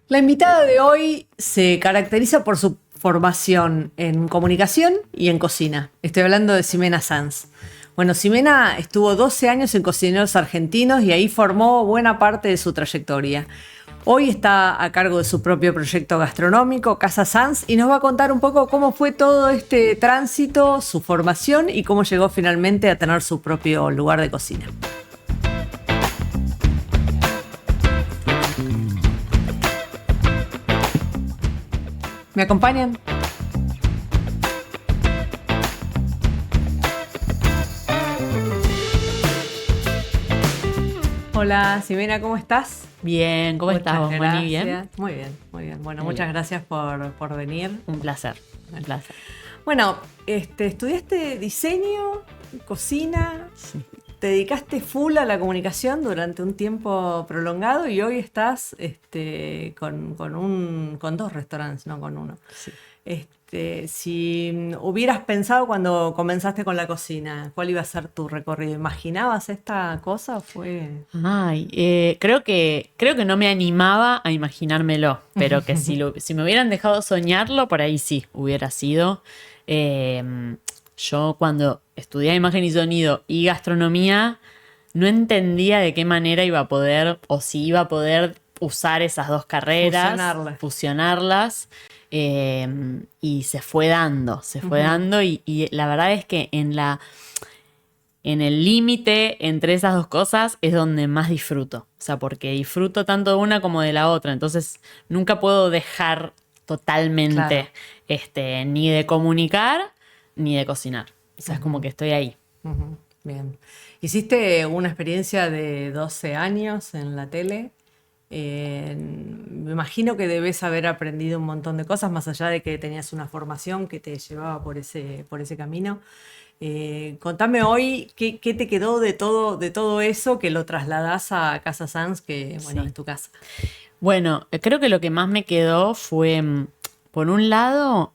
La invitada de hoy se caracteriza por su formación en comunicación y en cocina. Estoy hablando de Ximena Sanz. Bueno, Ximena estuvo 12 años en Cocineros Argentinos y ahí formó buena parte de su trayectoria. Hoy está a cargo de su propio proyecto gastronómico, Casa Sanz, y nos va a contar un poco cómo fue todo este tránsito, su formación y cómo llegó finalmente a tener su propio lugar de cocina. ¿Me acompañan? Hola, Ximena, ¿cómo estás? Bien, ¿cómo estás vos, Moni? ¿Bien? Muy bien, muy bien. Bueno, Muy muchas bien. gracias por venir. Un placer, un placer. Bueno, estudiaste diseño, cocina, Sí. te dedicaste full a la comunicación durante un tiempo prolongado y hoy estás con dos restaurantes, no con uno. Sí. Si hubieras pensado cuando comenzaste con la cocina, ¿cuál iba a ser tu recorrido? ¿Imaginabas esta cosa o fue...? Ay, creo que no me animaba a imaginármelo, pero que si me hubieran dejado soñarlo, por ahí sí hubiera sido. Eh, yo cuando estudié imagen y sonido y gastronomía, no entendía de qué manera iba a poder, o si iba a poder usar esas dos carreras, fusionarlas. Y se fue dando, y la verdad es que en el límite entre esas dos cosas es donde más disfruto. O sea, porque disfruto tanto de una como de la otra. Entonces, nunca puedo dejar totalmente ni de comunicar ni de cocinar. O sea, es como que estoy ahí. Ujú, bien. Hiciste una experiencia de 12 años en la tele. Me imagino que debes haber aprendido un montón de cosas, más allá de que tenías una formación que te llevaba por ese camino. Contame hoy qué te quedó de todo eso que lo trasladás a Casa Sanz, que bueno, Sí. es tu casa. Bueno, creo que lo que más me quedó fue, por un lado,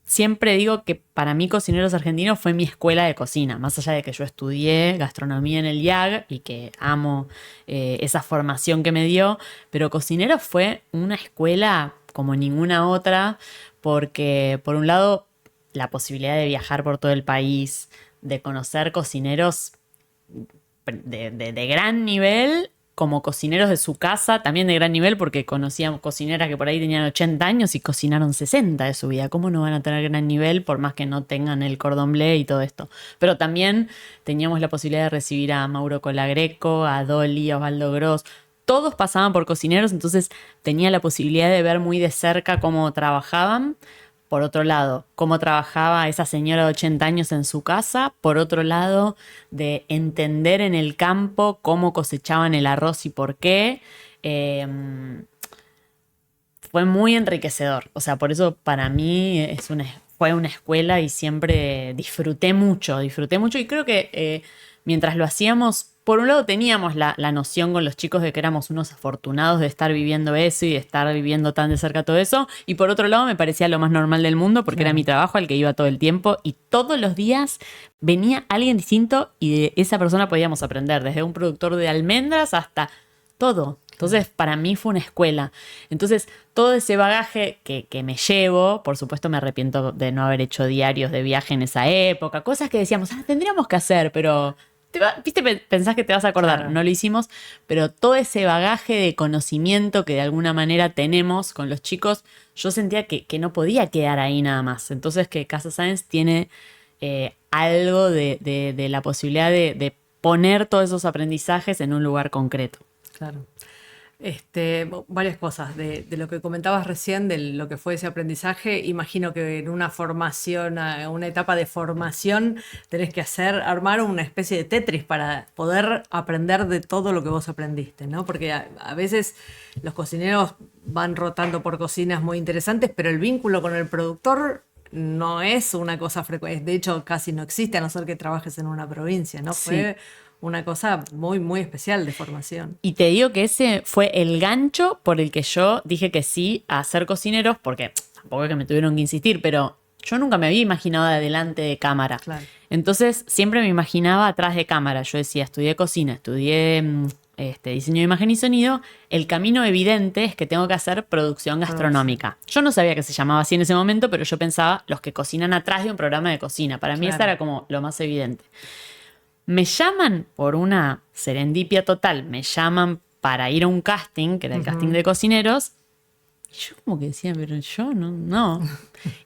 siempre digo que para mí Cocineros Argentinos fue mi escuela de cocina, más allá de que yo estudié gastronomía en el IAG y que amo esa formación que me dio, pero Cocineros fue una escuela como ninguna otra, porque por un lado la posibilidad de viajar por todo el país, de conocer cocineros de gran nivel, como cocineros de su casa, también de gran nivel, porque conocíamos cocineras que por ahí tenían 80 años y cocinaron 60 de su vida. ¿Cómo no van a tener gran nivel por más que no tengan el cordón bleu y todo esto? Pero también teníamos la posibilidad de recibir a Mauro Colagreco, a Dolly, a Osvaldo Gross. Todos pasaban por cocineros, entonces tenía la posibilidad de ver muy de cerca cómo trabajaban. Por otro lado, cómo trabajaba esa señora de 80 años en su casa. Por otro lado, de entender en el campo cómo cosechaban el arroz y por qué. Eh, Fue muy enriquecedor. O sea, por eso para mí fue una escuela y siempre disfruté mucho y creo que mientras lo hacíamos, por un lado teníamos la noción con los chicos de que éramos unos afortunados de estar viviendo eso y de estar viviendo tan de cerca todo eso, y por otro lado me parecía lo más normal del mundo porque era mi trabajo al que iba todo el tiempo y todos los días venía alguien distinto y de esa persona podíamos aprender, desde un productor de almendras hasta todo. Entonces, para mí fue una escuela. Entonces, todo ese bagaje que me llevo, por supuesto me arrepiento de no haber hecho diarios de viaje en esa época, cosas que decíamos, tendríamos que hacer, pero viste, pensás que te vas a acordar, Claro. no lo hicimos, pero todo ese bagaje de conocimiento que de alguna manera tenemos con los chicos, yo sentía que no podía quedar ahí nada más. Entonces, que Casa Sáenz tiene algo de la posibilidad de poner todos esos aprendizajes en un lugar concreto. Claro. Varias cosas. De lo que comentabas recién, de lo que fue ese aprendizaje, imagino que en una formación, una etapa de formación, tenés que armar una especie de Tetris para poder aprender de todo lo que vos aprendiste, ¿no? Porque a veces los cocineros van rotando por cocinas muy interesantes, pero el vínculo con el productor no es una cosa frecuente. De hecho, casi no existe, a no ser que trabajes en una provincia, ¿no? Sí. Fue una cosa muy, muy especial de formación. Y te digo que ese fue el gancho por el que yo dije que sí a ser cocineros, porque tampoco es que me tuvieron que insistir, pero yo nunca me había imaginado adelante de cámara. Claro. Entonces siempre me imaginaba atrás de cámara. Yo decía, estudié cocina, estudié diseño de imagen y sonido, el camino evidente es que tengo que hacer producción gastronómica. Yo no sabía que se llamaba así en ese momento, pero yo pensaba los que cocinan atrás de un programa de cocina. Para mí esa era como lo más evidente. Me llaman por una serendipia total, me llaman para ir a un casting, que era el casting de cocineros. Y yo como que decía, pero yo no.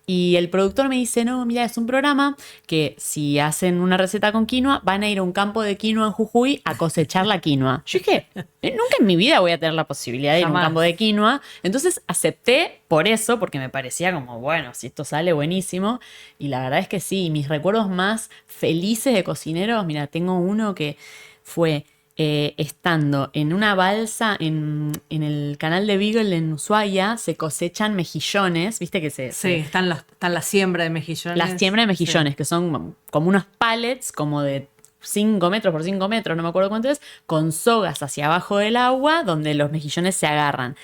Y el productor me dice, no, mira, es un programa que si hacen una receta con quinoa, van a ir a un campo de quinoa en Jujuy a cosechar la quinoa. Yo dije, nunca en mi vida voy a tener la posibilidad de ir a un campo de quinoa. Entonces acepté por eso, porque me parecía como, bueno, si esto sale, buenísimo. Y la verdad es que sí, mis recuerdos más felices de cocineros, mira, tengo uno que fue... estando en una balsa en el canal de Beagle en Ushuaia, se cosechan mejillones, viste que están la siembra de mejillones. La siembra de mejillones, que son como unos pallets, como de 5 metros por 5 metros, no me acuerdo cuánto es, con sogas hacia abajo del agua, donde los mejillones se agarran.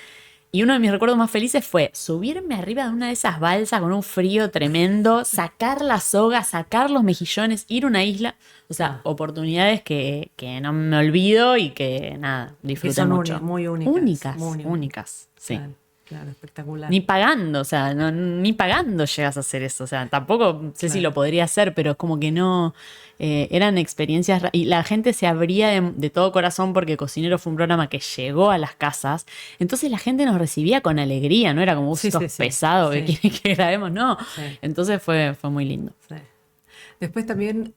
Y uno de mis recuerdos más felices fue subirme arriba de una de esas balsas con un frío tremendo, sacar la soga, sacar los mejillones, ir a una isla. O sea, oportunidades que no me olvido y que, nada, disfruté mucho. Muy únicas. Únicas, sí. Claro, espectacular. Ni pagando, o sea, ni pagando llegas a hacer eso. O sea, tampoco sé si lo podría hacer, pero es como que no... eran experiencias... Y la gente se abría de todo corazón porque Cocinero fue un programa que llegó a las casas. Entonces la gente nos recibía con alegría, no era como, esto es pesado, que quieren que grabemos, no. Sí. Entonces fue muy lindo. Sí. Después también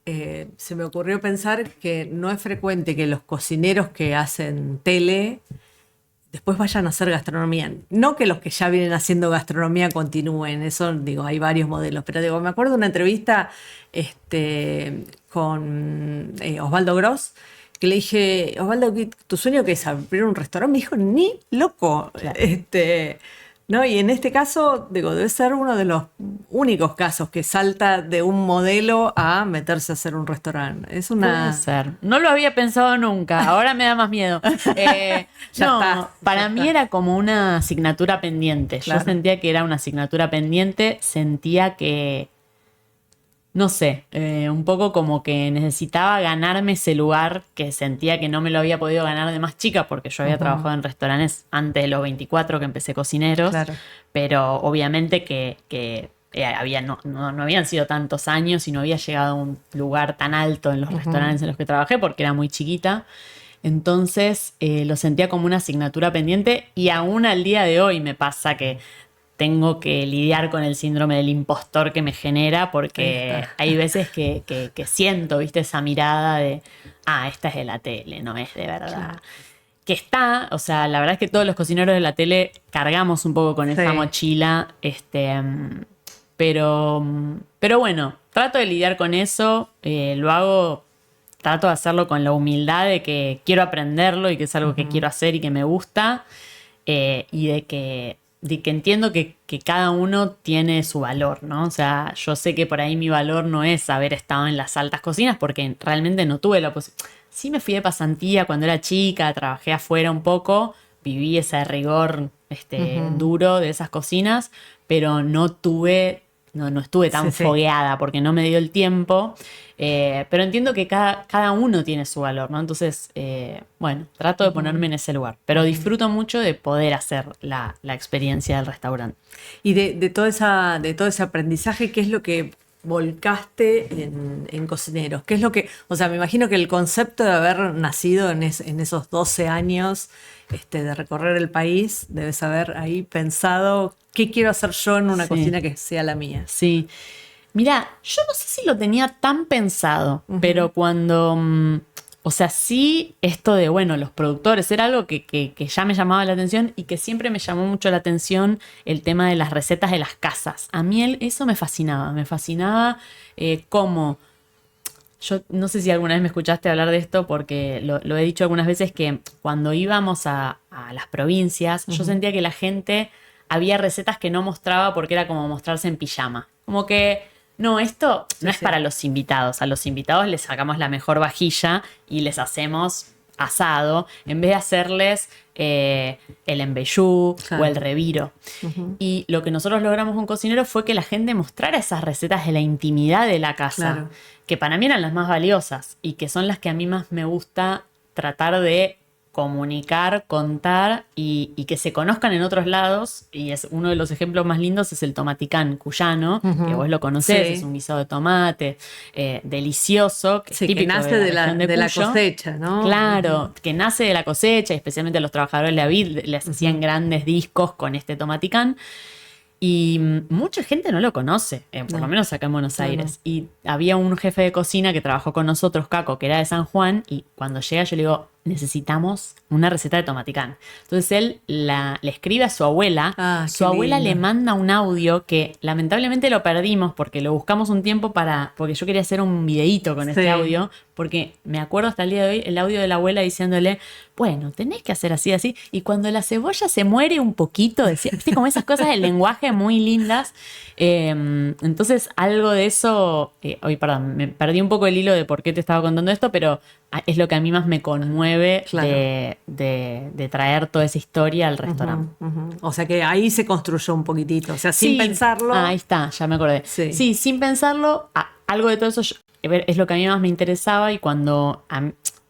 se me ocurrió pensar que no es frecuente que los cocineros que hacen tele después vayan a hacer gastronomía. No que los que ya vienen haciendo gastronomía continúen, eso digo, hay varios modelos, pero digo, me acuerdo de una entrevista con Osvaldo Gross, que le dije, Osvaldo, ¿tu sueño qué es? ¿Abrir un restaurante? Me dijo, ni loco. Claro. ¿No? Y en este caso, digo, debe ser uno de los únicos casos que salta de un modelo a meterse a hacer un restaurante. Es una... Puede ser. No lo había pensado nunca, ahora me da más miedo. Para mí era como una asignatura pendiente. Claro. Yo sentía que era una asignatura pendiente, sentía que, no sé, un poco como que necesitaba ganarme ese lugar que sentía que no me lo había podido ganar de más chica porque yo había trabajado en restaurantes antes de los 24 que empecé Cocineros, claro. Pero obviamente que no habían sido tantos años y no había llegado a un lugar tan alto en los restaurantes en los que trabajé porque era muy chiquita. Entonces lo sentía como una asignatura pendiente y aún al día de hoy me pasa que tengo que lidiar con el síndrome del impostor que me genera porque hay veces que siento, viste, esa mirada de, esta es de la tele, no es de verdad. Claro. Que está, o sea, la verdad es que todos los cocineros de la tele cargamos un poco con esa mochila, pero bueno, trato de lidiar con eso, trato de hacerlo con la humildad de que quiero aprenderlo y que es algo que quiero hacer y que me gusta, y de que entiendo que cada uno tiene su valor, ¿no? O sea, yo sé que por ahí mi valor no es haber estado en las altas cocinas porque realmente no tuve la posibilidad. Sí me fui de pasantía cuando era chica, trabajé afuera un poco, viví ese rigor duro de esas cocinas, pero no estuve tan fogueada porque no me dio el tiempo. Pero entiendo que cada uno tiene su valor, ¿no? Entonces, bueno, trato de ponerme en ese lugar. Pero disfruto mucho de poder hacer la experiencia del restaurante. Y de todo ese aprendizaje, ¿qué es lo que volcaste en Cocineros? ¿Qué es lo que, o sea, me imagino que el concepto de haber nacido en esos 12 años de recorrer el país, debes haber ahí pensado, ¿qué quiero hacer yo en una cocina que sea la mía? Sí. Mira, yo no sé si lo tenía tan pensado, pero cuando, o sea, sí, esto de, bueno, los productores, era algo que ya me llamaba la atención y que siempre me llamó mucho la atención el tema de las recetas de las casas. A mí eso me fascinaba cómo, yo no sé si alguna vez me escuchaste hablar de esto porque lo he dicho algunas veces que cuando íbamos a las provincias, yo sentía que la gente, había recetas que no mostraba porque era como mostrarse en pijama, como que... No, esto no es para los invitados. A los invitados les sacamos la mejor vajilla y les hacemos asado en vez de hacerles el embellú o el reviro. Y lo que nosotros logramos con Cocinero fue que la gente mostrara esas recetas de la intimidad de la casa, que para mí eran las más valiosas y que son las que a mí más me gusta tratar de comunicar, contar y que se conozcan en otros lados. Y es uno de los ejemplos más lindos es el tomaticán cuyano, que vos lo conocés, Sí. es un guisado de tomate delicioso, que es Sí, que típico nace de la, región de la Cuyo. cosecha, ¿no? Claro, que nace de la cosecha, y especialmente a los trabajadores de la vid les hacían grandes discos con este tomaticán. Y mucha gente no lo conoce, por lo menos acá en Buenos Aires. Y había un jefe de cocina que trabajó con nosotros, Caco, que era de San Juan, y cuando llega yo le digo, necesitamos una receta de tomaticán. Entonces él le escribe a su abuela, Ah, su qué abuela lindo. le manda un audio que lamentablemente lo perdimos porque lo buscamos un tiempo porque yo quería hacer un videíto con Sí. este audio, porque me acuerdo hasta el día de hoy el audio de la abuela diciéndole, bueno, tenés que hacer así, así, y cuando la cebolla se muere un poquito, decía, viste, como esas cosas del lenguaje muy lindas. Entonces algo de eso, perdón, me perdí un poco el hilo de por qué te estaba contando esto, pero es lo que a mí más me conmueve Claro. de traer toda esa historia al restaurante. O sea que ahí se construyó un poquitito, o sea, sin Sí, pensarlo. ahí está, ya me acordé. Sí. Sí, sin pensarlo, algo de todo eso es lo que a mí más me interesaba, y cuando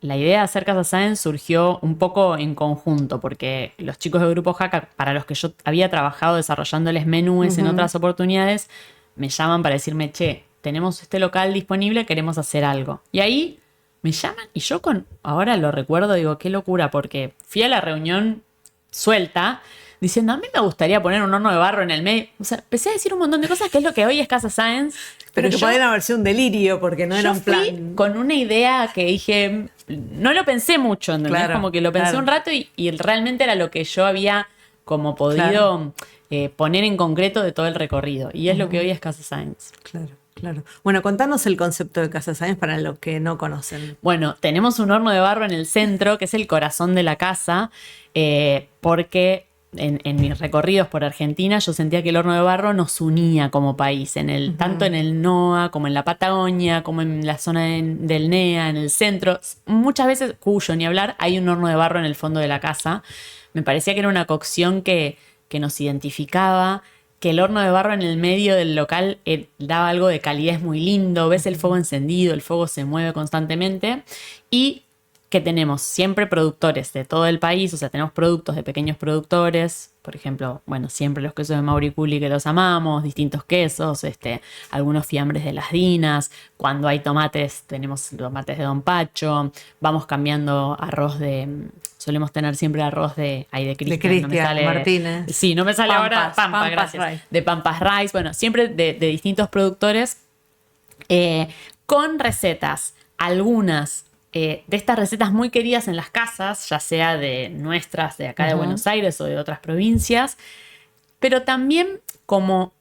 la idea de hacer Casa Sáenz surgió un poco en conjunto, porque los chicos del Grupo Jaca, para los que yo había trabajado desarrollándoles menúes en otras oportunidades, me llaman para decirme, che, tenemos este local disponible, queremos hacer algo. Y ahí me llaman y yo ahora lo recuerdo, digo, qué locura, porque fui a la reunión suelta, diciendo, a mí me gustaría poner un horno de barro en el medio. O sea, empecé a decir un montón de cosas que es lo que hoy es Casa Sáenz. pero que yo, podían haber sido un delirio, porque no yo era un fui plan. con una idea que dije, no lo pensé mucho, ¿entendés? Claro, Como que lo pensé claro. un rato y realmente era lo que yo había como podido Claro. poner en concreto de todo el recorrido. Y es lo que hoy es Casa Sáenz. Claro, claro. Bueno, contanos el concepto de Casa Sáenz para los que no conocen. Bueno, tenemos un horno de barro en el centro, que es el corazón de la casa, porque en mis recorridos por Argentina yo sentía que el horno de barro nos unía como país, tanto en el NOA como en la Patagonia, como en la zona del NEA, en el centro. Muchas veces, Cuyo ni hablar, hay un horno de barro en el fondo de la casa. Me parecía que era una cocción que nos identificaba, que el horno de barro en el medio del local daba algo de calidez muy lindo, ves el fuego encendido, el fuego se mueve constantemente, y que tenemos siempre productores de todo el país, o sea, tenemos productos de pequeños productores, por ejemplo, bueno, siempre los quesos de Mauriculi, que los amamos, distintos quesos, algunos fiambres de las Dinas, cuando hay tomates, tenemos tomates de Don Pacho, vamos cambiando solemos tener siempre arroz de Cristian Martínez. Sí, no me sale ahora Pampas gracias. Rice. De Pampas Rice, bueno, siempre de distintos productores, con recetas, algunas de estas recetas muy queridas en las casas, ya sea de nuestras, de acá de Buenos Aires o de otras provincias, pero también como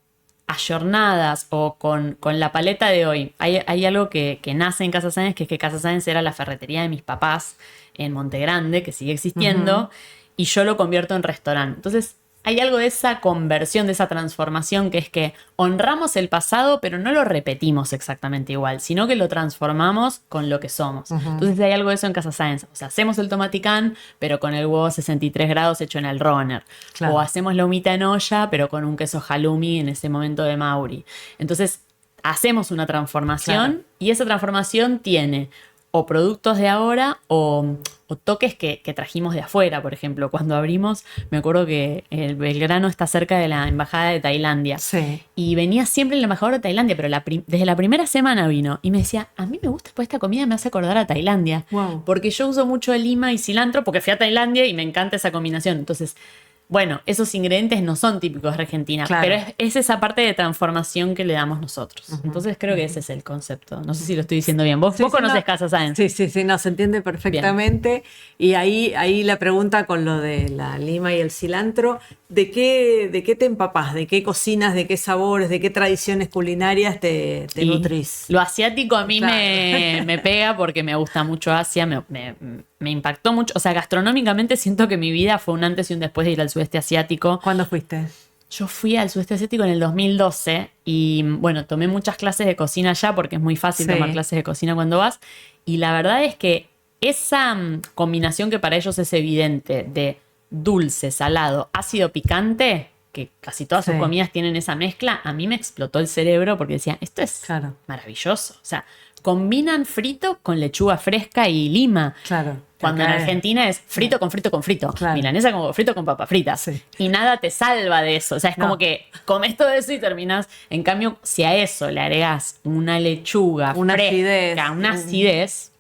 ayornadas o con la paleta de hoy. Hay algo que nace en Casa Sáenz, que es que Casa Sáenz era la ferretería de mis papás en Monte Grande, que sigue existiendo, y yo lo convierto en restaurante. Entonces, hay algo de esa conversión, de esa transformación, que es que honramos el pasado, pero no lo repetimos exactamente igual, sino que lo transformamos con lo que somos. Entonces hay algo de eso en Casa Sáenz. O sea, hacemos el tomaticán, pero con el huevo 63 grados hecho en el runner. Claro. O hacemos la humita en olla, pero con un queso halloumi en ese momento de Mauri. Entonces, hacemos una transformación, Claro. y esa transformación tiene o productos de ahora o toques que trajimos de afuera. Por ejemplo, cuando abrimos, me acuerdo que el Belgrano está cerca de la embajada de Tailandia. Sí. Y venía siempre el embajador de Tailandia, pero desde la primera semana vino y me decía, a mí me gusta, pues esta comida me hace acordar a Tailandia. Wow. Porque yo uso mucho lima y cilantro porque fui a Tailandia y me encanta esa combinación. Entonces, bueno, esos ingredientes no son típicos de Argentina, Claro. pero es esa parte de transformación que le damos nosotros. Entonces creo que ese es el concepto. No sé si lo estoy diciendo bien. Vos conocés no. Casa Sáenz. Sí, no, se entiende perfectamente. Y ahí la pregunta con lo de la lima y el cilantro, ¿de qué te empapás? ¿De qué cocinas? ¿De qué sabores? ¿De qué tradiciones culinarias te Y nutrís? lo asiático a mí Claro. me pega porque me gusta mucho Asia, me impactó mucho. O sea, gastronómicamente siento que mi vida fue un antes y un después de ir al sudeste asiático. ¿Cuándo fuiste? Yo fui al sudeste asiático en el 2012 y bueno, tomé muchas clases de cocina allá porque es muy fácil Sí. tomar clases de cocina cuando vas. Y la verdad es que esa combinación que para ellos es evidente de dulce, salado, ácido, picante, que casi todas sus Sí. comidas tienen esa mezcla, a mí me explotó el cerebro porque decía, esto es Claro. maravilloso. O sea, combinan frito con lechuga fresca y lima. Claro. Cuando en Acá Argentina es frito con frito con frito. Claro. Milanesa con frito con papas fritas. Sí. Y nada te salva de eso. O sea, es No. como que comes todo eso y terminas. En cambio, si a eso le agregas una lechuga Una fresca, acidez. una acidez,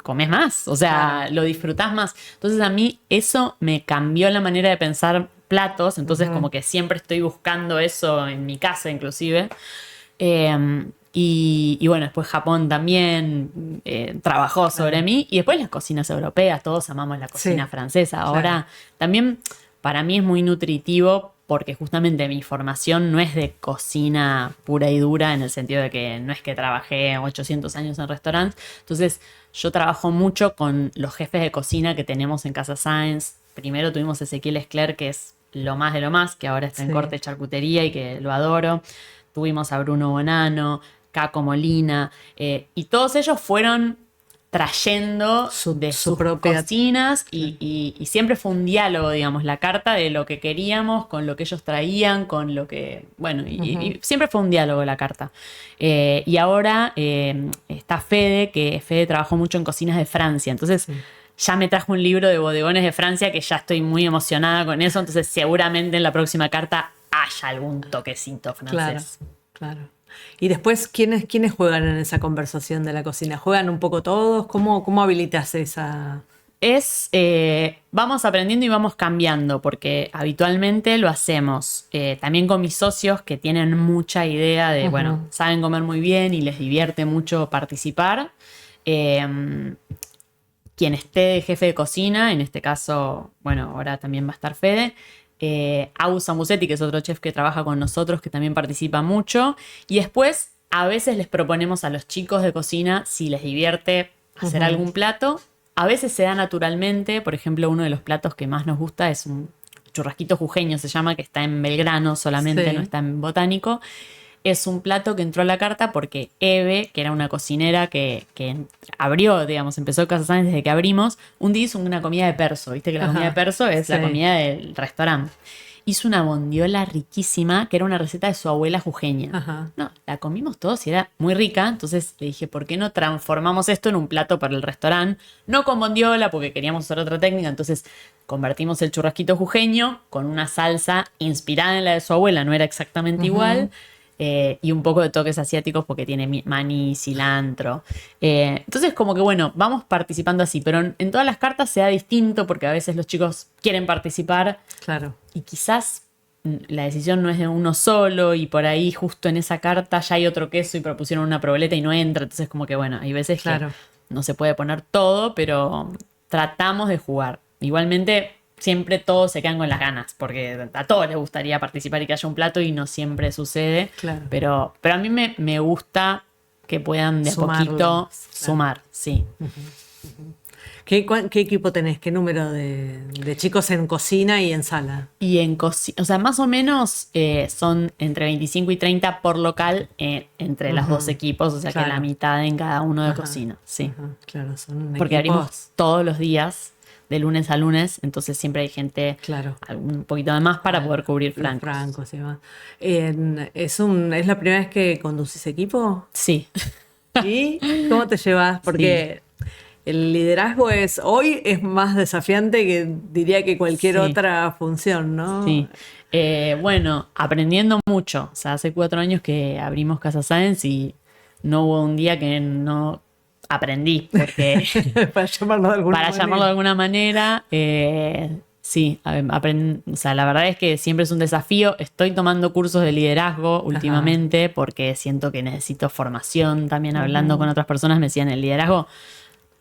comes más. O sea, Claro. lo disfrutás más. Entonces a mí eso me cambió la manera de pensar platos. Entonces como que siempre estoy buscando eso en mi casa inclusive. Y bueno, después Japón también trabajó sobre mí. Y después las cocinas europeas, todos amamos la cocina Sí, francesa. Ahora claro. también para mí es muy nutritivo porque justamente mi formación no es de cocina pura y dura en el sentido de que no es que trabajé 800 años en restaurantes. Entonces yo trabajo mucho con los jefes de cocina que tenemos en Casa Sáenz. Primero tuvimos Ezequiel Escler, que es lo más de lo más, que ahora está en Sí. corte de charcutería y que lo adoro. Tuvimos a Bruno Bonano, Caco Molina, y todos ellos fueron trayendo de Su sus propia- cocinas y siempre fue un diálogo, digamos, la carta de lo que queríamos con lo que ellos traían, con lo que, bueno, y siempre fue un diálogo la carta. Y ahora está Fede, que Fede trabajó mucho en cocinas de Francia, entonces ya me trajo un libro de bodegones de Francia que ya estoy muy emocionada con eso, entonces seguramente en la próxima carta haya algún toquecito Claro, francés. claro. Y después, ¿quiénes juegan en esa conversación de la cocina? ¿Juegan un poco todos? ¿Cómo habilitas esa? Vamos aprendiendo y vamos cambiando, porque habitualmente lo hacemos también con mis socios que tienen mucha idea de, bueno, saben comer muy bien y les divierte mucho participar. Quien esté de jefe de cocina, en este caso, bueno, ahora también va a estar Fede. Agus Sambucetti, que es otro chef que trabaja con nosotros, que también participa mucho. Y después, a veces les proponemos a los chicos de cocina si les divierte hacer algún plato. A veces se da naturalmente. Por ejemplo, uno de los platos que más nos gusta es un churrasquito jujeño, se llama, que está en Belgrano solamente, Sí. no está en Botánico. Es un plato que entró a la carta porque Eve, que era una cocinera que abrió, digamos, empezó Casa Sáenz desde que abrimos, un día hizo una comida de perso. Viste que la comida de perso es la Sí. comida del restaurante. Hizo una bondiola riquísima, que era una receta de su abuela jujeña. Ajá. No, la comimos todos y era muy rica. Entonces le dije, ¿por qué no transformamos esto en un plato para el restaurante? No con bondiola, porque queríamos usar otra técnica. Entonces convertimos el churrasquito jujeño con una salsa inspirada en la de su abuela, no era exactamente igual. Y un poco de toques asiáticos porque tiene maní, cilantro. Entonces como que bueno, vamos participando así, pero en todas las cartas se da distinto porque a veces los chicos quieren participar Claro. y quizás la decisión no es de uno solo y por ahí justo en esa carta ya hay otro queso y propusieron una proboleta y no entra. Entonces como que bueno, hay veces Claro. que no se puede poner todo, pero tratamos de jugar. Igualmente siempre todos se quedan con las ganas, porque a todos les gustaría participar y que haya un plato y no siempre sucede. Claro. Pero a mí me gusta que puedan de a Sumarlo, poquito claro. sumar, sí. ¿Qué equipo tenés? ¿Qué número de chicos en cocina y en sala? Y en cocina, o sea, más o menos son entre 25 y 30 por local entre los dos equipos, o sea que Claro. la mitad en cada uno de cocina, sí. Ajá, claro, son Porque equipos. abrimos todos los días, de lunes a lunes, entonces siempre hay gente Claro. un poquito de más para poder cubrir Los francos. francos y demás. ¿Es la primera vez que conducís equipo? Sí. ¿Y cómo te llevas? Porque el liderazgo hoy es más desafiante que diría que cualquier Sí. otra función, ¿no? Sí. Bueno, aprendiendo mucho. O sea, hace 4 años que abrimos Casa Sáenz y no hubo un día que no aprendí, porque Para llamarlo de alguna para manera. llamarlo de alguna manera, sí, o sea, la verdad es que siempre es un desafío. Estoy tomando cursos de liderazgo últimamente porque siento que necesito formación. También hablando con otras personas me decían, el liderazgo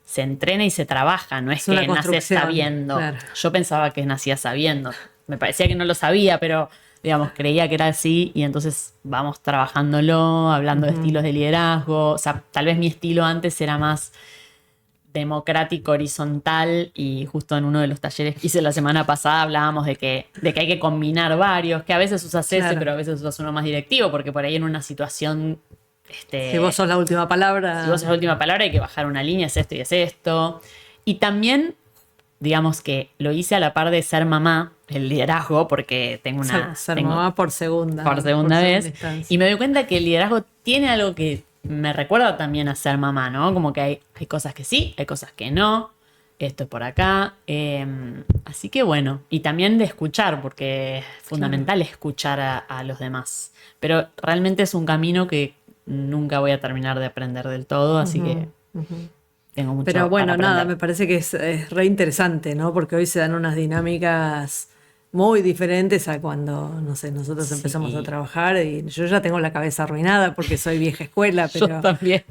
se entrena y se trabaja, no es Es una que naces construcción, sabiendo. claro. Yo pensaba que nacía sabiendo. Me parecía que no lo sabía, pero digamos, creía que era así y entonces vamos trabajándolo, hablando de estilos de liderazgo. O sea, tal vez mi estilo antes era más democrático, horizontal, y justo en uno de los talleres que hice la semana pasada hablábamos de que hay que combinar varios, que a veces usas ese, Claro. pero a veces usas uno más directivo, porque por ahí en una situación Si vos sos la última palabra. si vos sos la última palabra, hay que bajar una línea, es esto y es esto. Y también, digamos que lo hice a la par de ser mamá, el liderazgo, porque tengo Ser tengo mamá por segunda. por segunda vez. instancia. Y me doy cuenta que el liderazgo tiene algo que me recuerda también a ser mamá, ¿no? Como que hay cosas que sí, hay cosas que no. Esto es por acá. Así que bueno, y también de escuchar, porque es fundamental escuchar a los demás. Pero realmente es un camino que nunca voy a terminar de aprender del todo, así que tengo mucho Pero para bueno, aprender. nada, me parece que es re interesante, ¿no? Porque hoy se dan unas dinámicas muy diferentes a cuando, no sé, nosotros empezamos a Sí, trabajar y yo ya tengo la cabeza arruinada porque soy vieja escuela, yo también.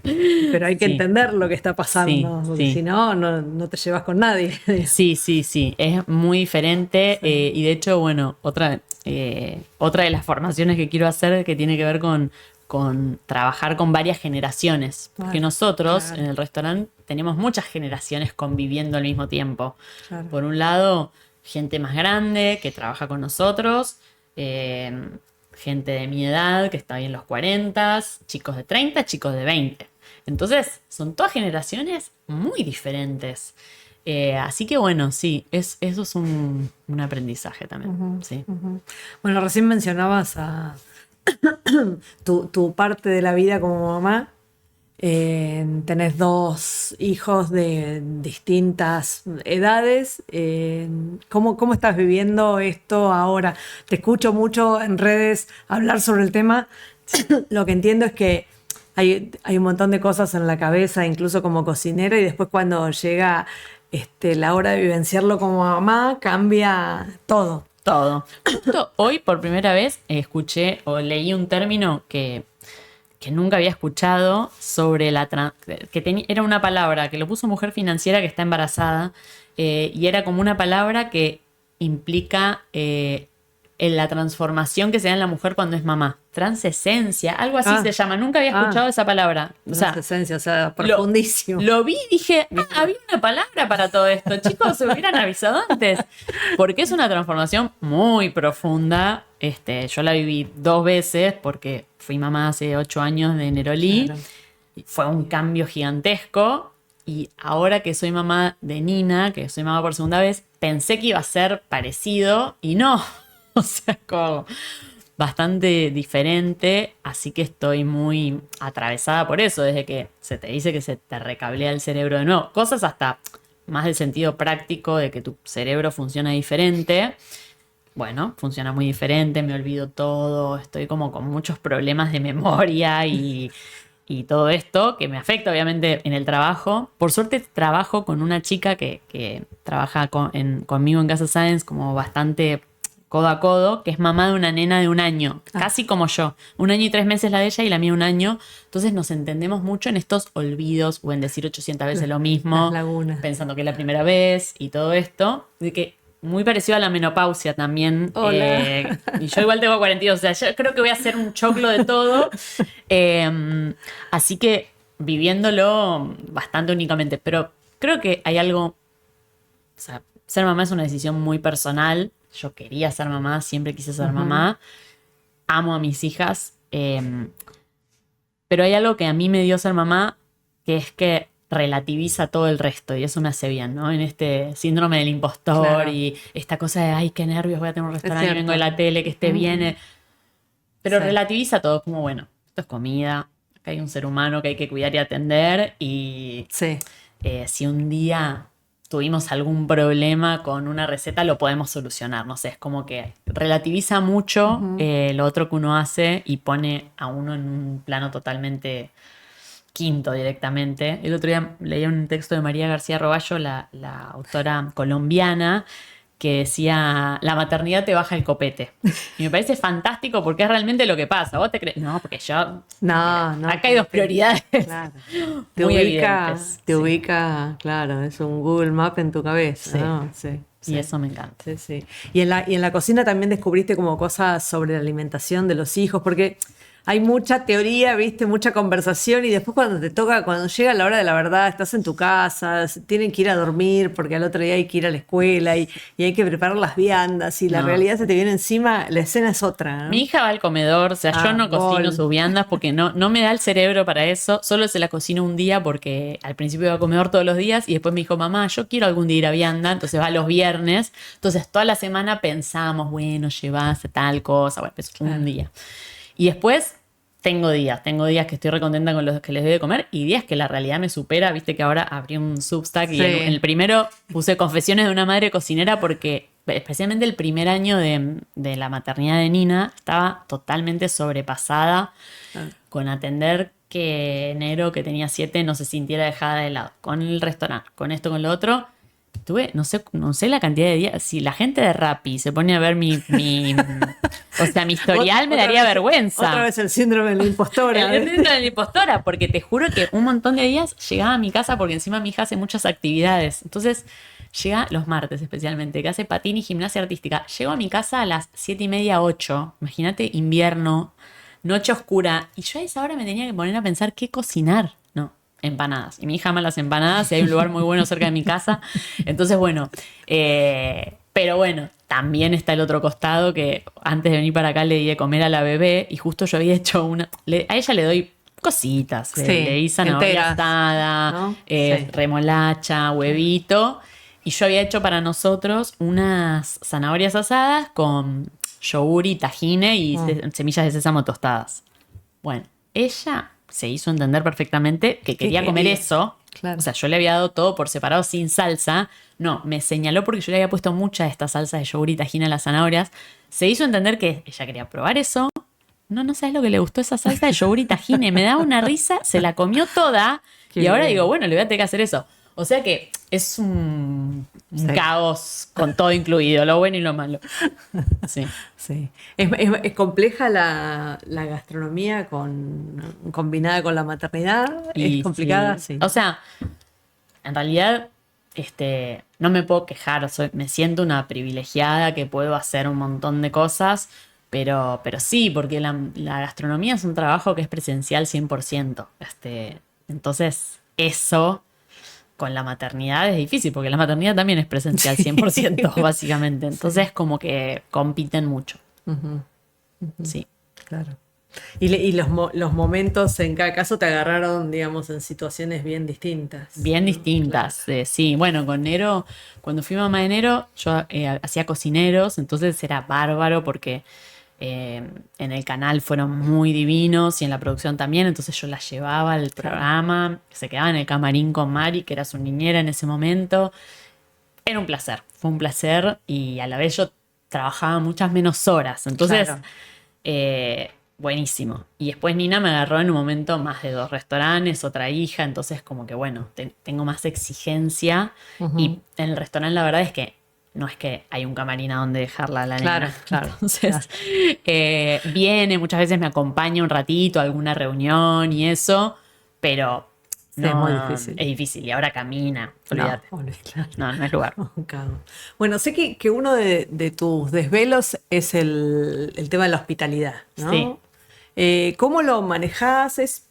pero hay que Sí, entender lo que está sí, pasando, porque si sí. no, no te llevas con nadie. Sí, sí, sí, es muy diferente Sí. y de hecho, bueno, otra de las formaciones que quiero hacer que tiene que ver con trabajar con varias generaciones, porque Claro, nosotros claro, en el restaurante tenemos muchas generaciones conviviendo al mismo tiempo. claro. Por un lado, gente más grande que trabaja con nosotros, eh, gente de mi edad que está ahí en los 40, chicos de 30, chicos de 20. Entonces, son todas generaciones muy diferentes. Así que bueno, sí, eso es un aprendizaje también. Sí. Bueno, recién mencionabas tu parte de la vida como mamá. Tenés dos hijos de distintas edades. ¿Cómo estás viviendo esto ahora? Te escucho mucho en redes hablar sobre el tema. Lo que entiendo es que hay un montón de cosas en la cabeza, incluso como cocinera, y después cuando llega la hora de vivenciarlo como mamá, cambia todo. Todo. Justo hoy por primera vez escuché o leí un término que nunca había escuchado sobre era una palabra que lo puso mujer financiera que está embarazada y era como una palabra que implica en la transformación que se da en la mujer cuando es mamá. Transesencia, algo así Ah, se llama. Nunca había escuchado esa palabra. O sea, esencia, o sea, lo, profundísimo. lo vi y dije, había una palabra para todo esto. Chicos, se hubieran avisado antes. Porque es una transformación muy profunda. Yo la viví 2 veces porque fui mamá hace 8 años de Nerolí. Claro. Fue un cambio gigantesco. Y ahora que soy mamá de Nina, que soy mamá por segunda vez, pensé que iba a ser parecido y no. O sea, como bastante diferente, así que estoy muy atravesada por eso, desde que se te dice que se te recablea el cerebro de nuevo. Cosas hasta más del sentido práctico de que tu cerebro funciona diferente. Bueno, funciona muy diferente, me olvido todo, estoy como con muchos problemas de memoria y todo esto que me afecta obviamente en el trabajo. Por suerte trabajo con una chica que trabaja conmigo en Casa Science como bastante codo a codo, que es mamá de una nena de 1 año, casi como yo. 1 año y 3 meses la de ella y la mía 1 año. Entonces nos entendemos mucho en estos olvidos o en decir 800 veces lo Las mismo, lagunas. pensando que es la primera vez y todo esto. De que muy parecido a la menopausia también. Hola. Y yo igual tengo 42, o sea, yo creo que voy a hacer un choclo de todo. Así que viviéndolo bastante únicamente. Pero creo que hay algo, o sea, ser mamá es una decisión muy personal. Yo quería ser mamá, siempre quise ser mamá. Amo a mis hijas. Pero hay algo que a mí me dio ser mamá, que es que relativiza todo el resto y eso me hace bien, ¿no? En este síndrome del impostor Claro. y esta cosa de, ay, qué nervios, voy a tener un restaurante, cierto. vengo de la tele, que esté bien. Pero Sí. relativiza todo, como bueno, esto es comida, acá hay un ser humano que hay que cuidar y atender y Sí. si un día tuvimos algún problema con una receta, lo podemos solucionar. No sé, es como que relativiza mucho lo otro que uno hace y pone a uno en un plano totalmente quinto directamente. El otro día leí un texto de María García Roballo, la autora colombiana, que decía, la maternidad te baja el copete. Y me parece fantástico porque es realmente lo que pasa. ¿Vos te crees? No, porque yo... No, no. Acá hay dos prioridades Claro. muy evidentes. Te Sí. ubica, claro, es un Google Map en tu cabeza, Sí. ¿no? Sí. Y Sí. eso me encanta. Sí, sí. Y en la cocina también descubriste como cosas sobre la alimentación de los hijos, porque hay mucha teoría, viste, mucha conversación, y después cuando te toca, cuando llega la hora de la verdad, estás en tu casa, tienen que ir a dormir porque al otro día hay que ir a la escuela y hay que preparar las viandas y la No. realidad se te viene encima, la escena es otra, ¿no? Mi hija va al comedor, o sea, yo no cocino sus viandas porque no me da el cerebro para eso. Solo se la cocino un día porque al principio iba a comedor todos los días y después me dijo, mamá, yo quiero algún día ir a vianda, entonces va los viernes. Entonces toda la semana pensamos, bueno, llevas tal cosa, bueno, pues un día. Y después tengo días que estoy recontenta con los que les doy de comer y días que la realidad me supera. Viste que ahora abrí un Substack y en el primero puse confesiones de una madre cocinera porque especialmente el primer año de la maternidad de Nina estaba totalmente sobrepasada con atender que enero, que tenía 7, no se sintiera dejada de lado. Con el restaurante, con esto, con lo otro. Tuve, no sé la cantidad de días. Si la gente de Rappi se pone a ver mi o sea, mi historial me daría vergüenza. Otra vez el síndrome de la impostora. El síndrome de la impostora, porque te juro que un montón de días llegaba a mi casa, porque encima mi hija hace muchas actividades. Entonces, llega los martes especialmente, que hace patín y gimnasia artística. Llego a mi casa a las 7:30, 8. Imagínate, invierno, noche oscura. Y yo a esa hora me tenía que poner a pensar qué cocinar. No, empanadas. Y mi hija ama las empanadas y hay un lugar muy bueno cerca de mi casa. Entonces, bueno, pero bueno, también está el otro costado que antes de venir para acá le di de comer a la bebé y justo yo había hecho a ella le doy cositas. Sí, le di zanahoria enteras, asada, ¿no? remolacha, huevito. Y yo había hecho para nosotros unas zanahorias asadas con yogur y tajine y semillas de sésamo tostadas. Bueno, ella se hizo entender perfectamente que quería comer eso. Claro. O sea, yo le había dado todo por separado sin salsa. No, me señaló porque yo le había puesto mucha de esta salsa de yogur y tajina a las zanahorias. Se hizo entender que ella quería probar eso. No sabes lo que le gustó esa salsa de yogur y tajine. Me daba una risa, se la comió toda. Qué y ahora bien. digo, bueno, le voy a tener que hacer eso. O sea que es un caos con todo incluido, lo bueno y lo malo. Sí. Sí. Es compleja la gastronomía combinada con la maternidad. Y es complicada, sí. O sea, en realidad, no me puedo quejar. Me siento una privilegiada que puedo hacer un montón de cosas, pero sí, porque la gastronomía es un trabajo que es presencial 100%. Entonces, eso con la maternidad es difícil, porque la maternidad también es presencial 100%, básicamente. Entonces, como que compiten mucho. Sí. Claro. Y los momentos en cada caso te agarraron, digamos, en situaciones bien distintas. Bien distintas, sí. Bueno, con Nero, cuando fui mamá de Nero, yo hacía cocineros, entonces era bárbaro porque en el canal fueron muy divinos y en la producción también, entonces yo las llevaba al programa, se quedaba en el camarín con Mari, que era su niñera en ese momento. Era un placer, fue un placer y a la vez yo trabajaba muchas menos horas, entonces buenísimo. Y después Nina me agarró en un momento más de 2 restaurantes, otra hija, entonces como que bueno, tengo más exigencia y en el restaurante la verdad es que no es que hay un camarín a donde dejarla a la nena. Claro. Entonces, viene, muchas veces me acompaña un ratito a alguna reunión y eso, pero no, es muy difícil. Es difícil y ahora camina, olvídate. No es lugar. Bueno, sé que uno de tus desvelos es el tema de la hospitalidad, ¿no? Sí. ¿Cómo lo manejás? Es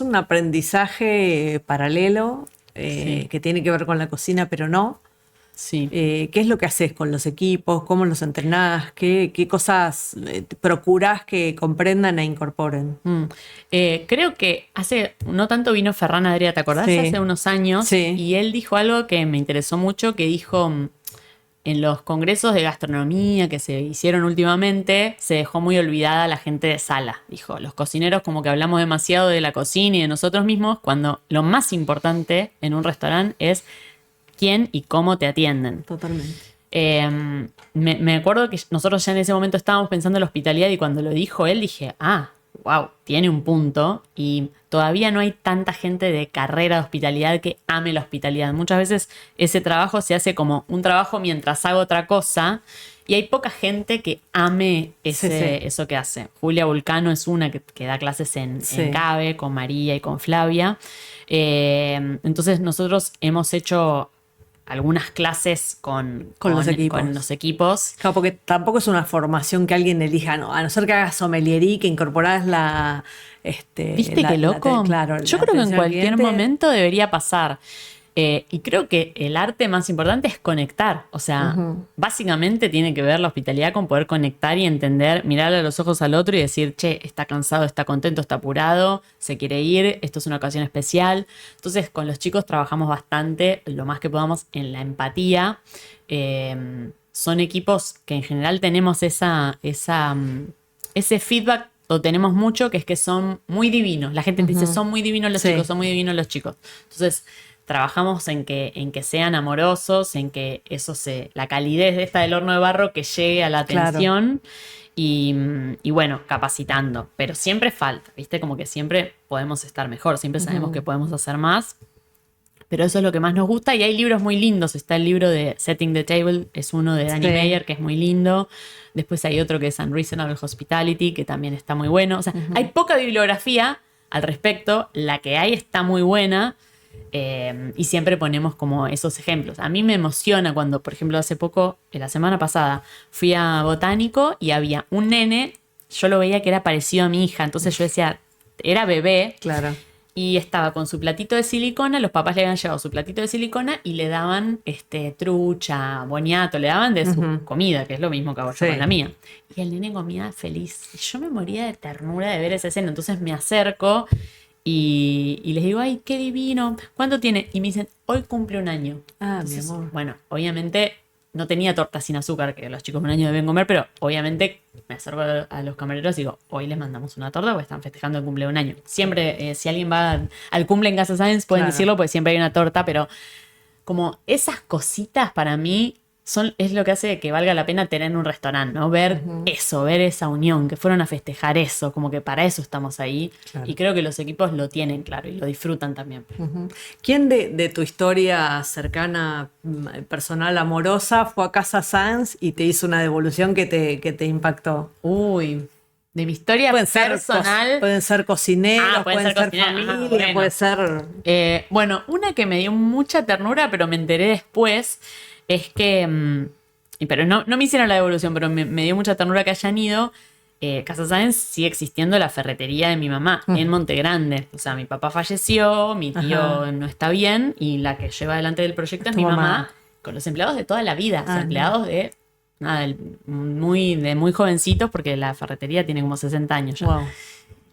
un aprendizaje paralelo que tiene que ver con la cocina, pero no. Sí. ¿Qué es lo que haces con los equipos? ¿Cómo los entrenás? ¿Qué cosas procurás que comprendan e incorporen? Creo que hace no tanto vino Ferran Adrià, ¿te acordás? Sí. Hace unos años. Sí. Y él dijo algo que me interesó mucho, que dijo en los congresos de gastronomía que se hicieron últimamente, se dejó muy olvidada la gente de sala. Dijo, los cocineros como que hablamos demasiado de la cocina y de nosotros mismos, cuando lo más importante en un restaurante es quién y cómo te atienden. Totalmente. Me acuerdo que nosotros ya en ese momento estábamos pensando en la hospitalidad y cuando lo dijo él dije, wow, tiene un punto y todavía no hay tanta gente de carrera de hospitalidad que ame la hospitalidad. Muchas veces ese trabajo se hace como un trabajo mientras hago otra cosa y hay poca gente que ame eso que hace. Julia Vulcano es una que da clases en CABE con María y con Flavia. Entonces nosotros hemos hecho algunas clases con los equipos. Claro, porque tampoco es una formación que alguien elija, no, a no ser que hagas sommeliería, que incorporás la... ¿Viste qué loco? Yo creo que en cualquier momento debería pasar. Y creo que el arte más importante es conectar. O sea, básicamente tiene que ver la hospitalidad con poder conectar y entender, mirarle a los ojos al otro y decir, che, está cansado, está contento, está apurado, se quiere ir, esto es una ocasión especial. Entonces, con los chicos trabajamos bastante, lo más que podamos, en la empatía. Son equipos que en general tenemos ese feedback o tenemos mucho, que es que son muy divinos. La gente dice, son muy divinos los chicos, son muy divinos los chicos. Entonces, trabajamos en que sean amorosos, en que la calidez de esta del horno de barro que llegue a la atención. Y bueno, capacitando. Pero siempre falta, ¿viste? Como que siempre podemos estar mejor, siempre sabemos que podemos hacer más. Pero eso es lo que más nos gusta. Y hay libros muy lindos. Está el libro de Setting the Table, es uno de Danny Meyer, que es muy lindo. Después hay otro que es Unreasonable Hospitality, que también está muy bueno. O sea, hay poca bibliografía al respecto. La que hay está muy buena. Y siempre ponemos como esos ejemplos. A mí me emociona cuando, por ejemplo, hace poco, la semana pasada, fui a Botánico y había un nene, yo lo veía que era parecido a mi hija, entonces yo decía, era bebé. Claro. Y estaba con su platito de silicona, los papás le habían llevado su platito de silicona y le daban trucha, boniato, le daban de su comida, que es lo mismo que hago yo con la mía. Y el nene comía feliz. Y yo me moría de ternura de ver esa escena. Entonces me acerco y les digo, ay, qué divino. ¿Cuánto tiene? Y me dicen, hoy cumple un año. Entonces, mi amor. bueno, obviamente no tenía torta sin azúcar, que los chicos de un año deben comer, pero obviamente me acerco a los camareros y digo, hoy les mandamos una torta porque están festejando el cumple de un año. Siempre, si alguien va al cumple en Casa Sáenz, pueden decirlo, porque siempre hay una torta, pero como esas cositas para mí es lo que hace que valga la pena tener un restaurante, ¿no? Ver eso, ver esa unión, que fueron a festejar eso, como que para eso estamos ahí. Claro. Y creo que los equipos lo tienen claro y lo disfrutan también. ¿Quién de tu historia cercana, personal, amorosa, fue a Casa Sáenz y te hizo una devolución que te impactó? Uy, de mi historia personal. Pueden ser cocineros, pueden ser familia, bueno. Puede ser... bueno, una que me dio mucha ternura, pero me enteré después, es que, pero no me hicieron la devolución, pero me dio mucha ternura que hayan ido. Casa Sáenz sigue existiendo la ferretería de mi mamá en Monte Grande. O sea, mi papá falleció, mi tío no está bien y la que lleva adelante del proyecto es mi mamá, con los empleados de toda la vida, o sea, empleados de muy jovencitos, porque la ferretería tiene como 60 años ya. Wow.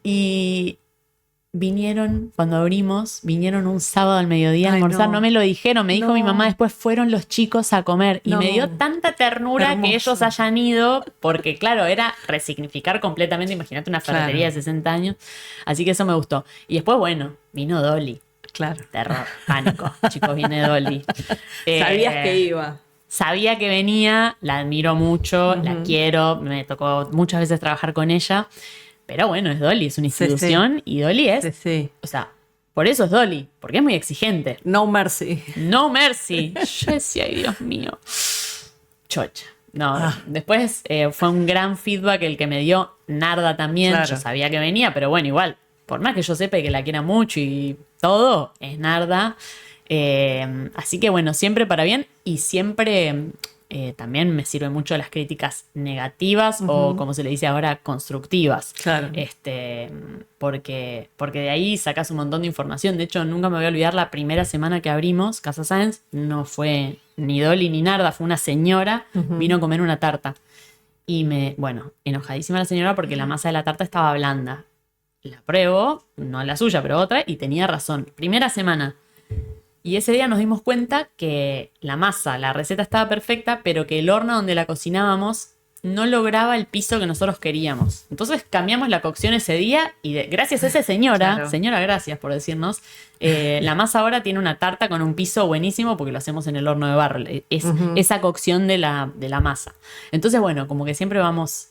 Y vinieron un sábado al mediodía a almorzar, no me lo dijeron, me dijo mi mamá, después fueron los chicos a comer y me dio tanta ternura que ellos hayan ido, porque claro, era resignificar completamente, imagínate una ferretería de 60 años, así que eso me gustó. Y después, bueno, vino Dolly. Claro. Terror, pánico, chicos, viene Dolly. Sabías que iba. Sabía que venía, la admiro mucho, la quiero, me tocó muchas veces trabajar con ella. Pero bueno, es Dolly, es una institución y Dolly es... O sea, por eso es Dolly, porque es muy exigente. No mercy. No mercy. Yo decía, ay, Dios mío. Chocha. No, después fue un gran feedback el que me dio Narda también. Claro. Yo sabía que venía, pero bueno, igual, por más que yo sepa y que la quiera mucho y todo, es Narda. Así que bueno, siempre para bien y siempre... también me sirven mucho las críticas negativas o, como se le dice ahora, constructivas. Claro. Porque de ahí sacas un montón de información. De hecho, nunca me voy a olvidar la primera semana que abrimos Casa Sáenz. No fue ni Dolly ni Narda, fue una señora. Vino a comer una tarta. Y enojadísima la señora porque la masa de la tarta estaba blanda. La pruebo, no la suya, pero otra, y tenía razón. Primera semana. Y ese día nos dimos cuenta que la masa, la receta estaba perfecta, pero que el horno donde la cocinábamos no lograba el piso que nosotros queríamos. Entonces cambiamos la cocción ese día y gracias a esa señora, señora, gracias por decirnos, la masa ahora tiene una tarta con un piso buenísimo porque lo hacemos en el horno de barro. Es esa cocción de la masa. Entonces, bueno, como que siempre vamos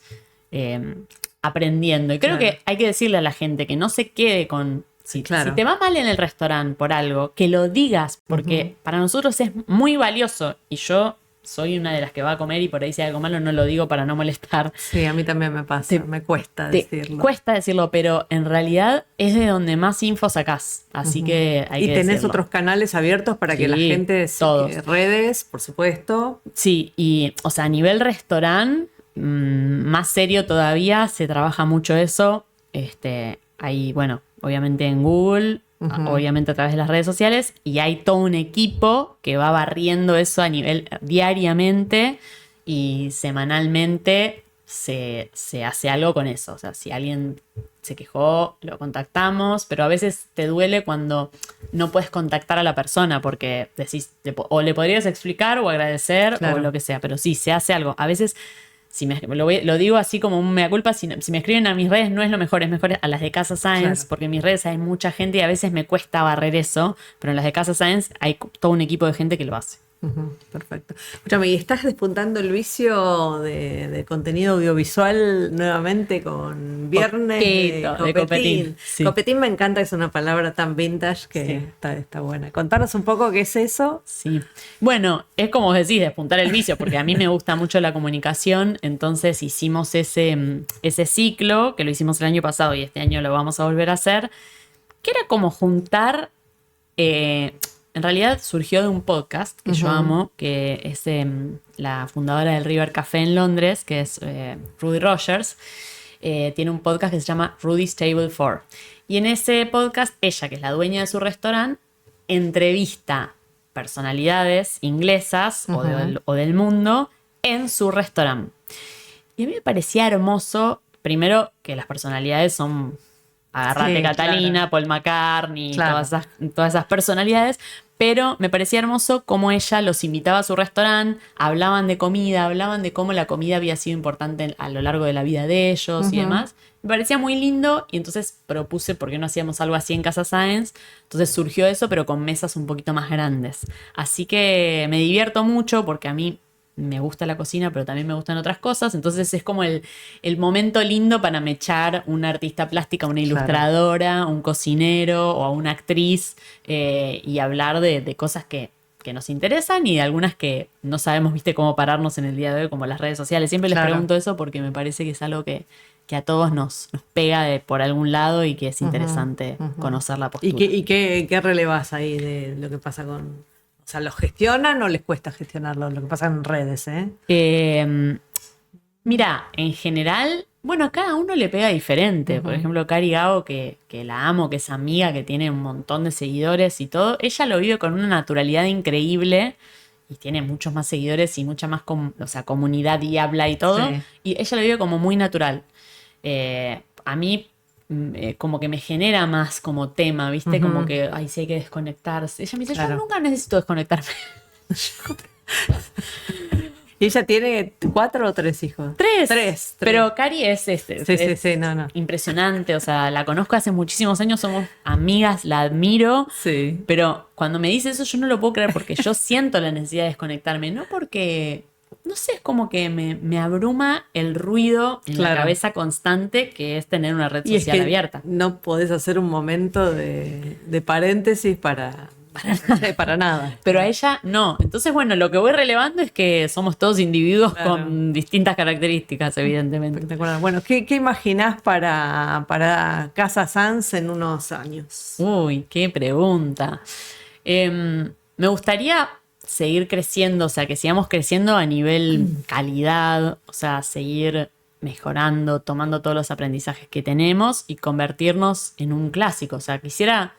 aprendiendo. Y creo que hay que decirle a la gente que no se quede con... Si te va mal en el restaurante por algo, que lo digas, porque para nosotros es muy valioso. Y yo soy una de las que va a comer y por ahí si hay algo malo no lo digo para no molestar. Sí, a mí también me pasa, me cuesta decirlo. Cuesta decirlo, pero en realidad es de donde más info sacás. Así que hay que decirlo. Y tenés otros canales abiertos para que la gente... redes, por supuesto. Sí, y o sea, a nivel restaurante, más serio todavía, se trabaja mucho eso. Ahí, bueno... Obviamente en Google, obviamente a través de las redes sociales, y hay todo un equipo que va barriendo eso a nivel diariamente y semanalmente se hace algo con eso. O sea, si alguien se quejó, lo contactamos, pero a veces te duele cuando no puedes contactar a la persona porque decís, o le podrías explicar o agradecer o lo que sea, pero sí, se hace algo. A veces lo digo así como un mea culpa, si me escriben a mis redes no es lo mejor, es mejor a las de Casa Science, Claro. porque en mis redes hay mucha gente y a veces me cuesta barrer eso, pero en las de Casa Science hay todo un equipo de gente que lo hace. Ujú, perfecto. Escúchame, ¿y estás despuntando el vicio de contenido audiovisual nuevamente con Viernes Poquito, de Copetín, sí. Copetín me encanta, es una palabra tan vintage que Sí. está buena. Contanos un poco qué es eso. Sí. Bueno, es como decís, despuntar el vicio, porque a mí me gusta mucho la comunicación, entonces hicimos ese ciclo, que lo hicimos el año pasado y este año lo vamos a volver a hacer, que era como juntar, en realidad surgió de un podcast que yo amo, que es la fundadora del River Café en Londres, que es Rudy Rogers. Tiene un podcast que se llama Rudy's Table 4. Y en ese podcast, ella, que es la dueña de su restaurante, entrevista personalidades inglesas o del mundo en su restaurante. Y a mí me parecía hermoso, primero, que las personalidades son Agarrate Sí, Catalina, claro. Paul McCartney, Claro. todas esas personalidades, pero me parecía hermoso cómo ella los invitaba a su restaurante, hablaban de comida, hablaban de cómo la comida había sido importante a lo largo de la vida de ellos y demás. Me parecía muy lindo y entonces propuse por qué no hacíamos algo así en Casa Science. Entonces surgió eso, pero con mesas un poquito más grandes. Así que me divierto mucho porque a mí me gusta la cocina, pero también me gustan otras cosas. Entonces es como el momento lindo para mechar una artista plástica, una ilustradora, un cocinero o a una actriz y hablar de cosas que nos interesan y de algunas que no sabemos, viste, cómo pararnos en el día de hoy, como las redes sociales. Siempre les Claro. pregunto eso porque me parece que es algo que a todos nos pega por algún lado y que es interesante conocer la postura. ¿Y qué relevás ahí de lo que pasa con... O sea, ¿lo gestionan o les cuesta gestionarlo? Lo que pasa en redes, ¿eh? Mira, en general, bueno, a cada uno le pega diferente. Por ejemplo, Cari Gago, que la amo, que es amiga, que tiene un montón de seguidores y todo, ella lo vive con una naturalidad increíble y tiene muchos más seguidores y mucha más comunidad y habla y todo. Sí. Y ella lo vive como muy natural. A mí como que me genera más como tema, ¿viste? Como que, ay, sí hay que desconectarse. Ella me dice, Claro. yo nunca necesito desconectarme. ¿Y ella tiene 4 o 3 hijos? Tres. Pero Cari es Sí, no. impresionante, o sea, la conozco hace muchísimos años, somos amigas, la admiro, Sí. pero cuando me dice eso yo no lo puedo creer porque yo siento la necesidad de desconectarme, no porque, no sé, es como que me abruma el ruido en la Claro. cabeza constante que es tener una red Y es social que abierta. no podés hacer un momento de paréntesis para nada. Pero a ella no. Entonces, bueno, lo que voy relevando es que somos todos individuos Claro. con distintas características, evidentemente. Espectacular. Bueno, ¿qué imaginás para Casa Sans en unos años? Uy, qué pregunta. Me gustaría seguir creciendo, o sea, que sigamos creciendo a nivel calidad, o sea, seguir mejorando, tomando todos los aprendizajes que tenemos y convertirnos en un clásico. O sea, quisiera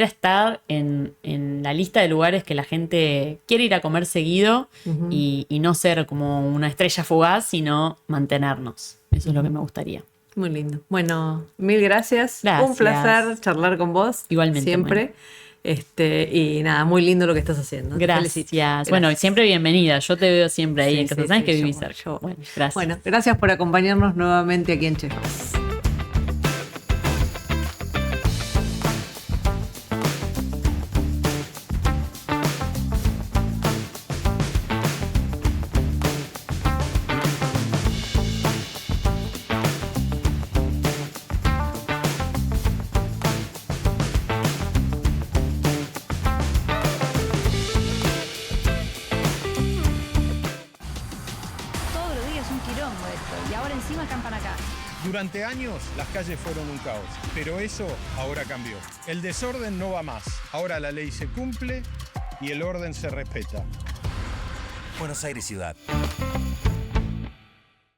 estar en la lista de lugares que la gente quiere ir a comer seguido y no ser como una estrella fugaz, sino mantenernos. Eso es lo que me gustaría. Muy lindo. Bueno, mil gracias. Gracias. Un placer charlar con vos. Igualmente, Siempre. Y nada, muy lindo lo que estás haciendo. Te felicito. Gracias. Bueno, siempre bienvenida. Yo te veo siempre ahí Sí, en Casa sí, Science, que yo- vivís cerca. yo- Bueno, gracias. Bueno, gracias por acompañarnos nuevamente aquí en Chefas. Todos los días un quilombo esto, y ahora encima acampan acá. Durante años las calles fueron un caos, pero eso ahora cambió. El desorden no va más. Ahora la ley se cumple y el orden se respeta. Buenos Aires Ciudad.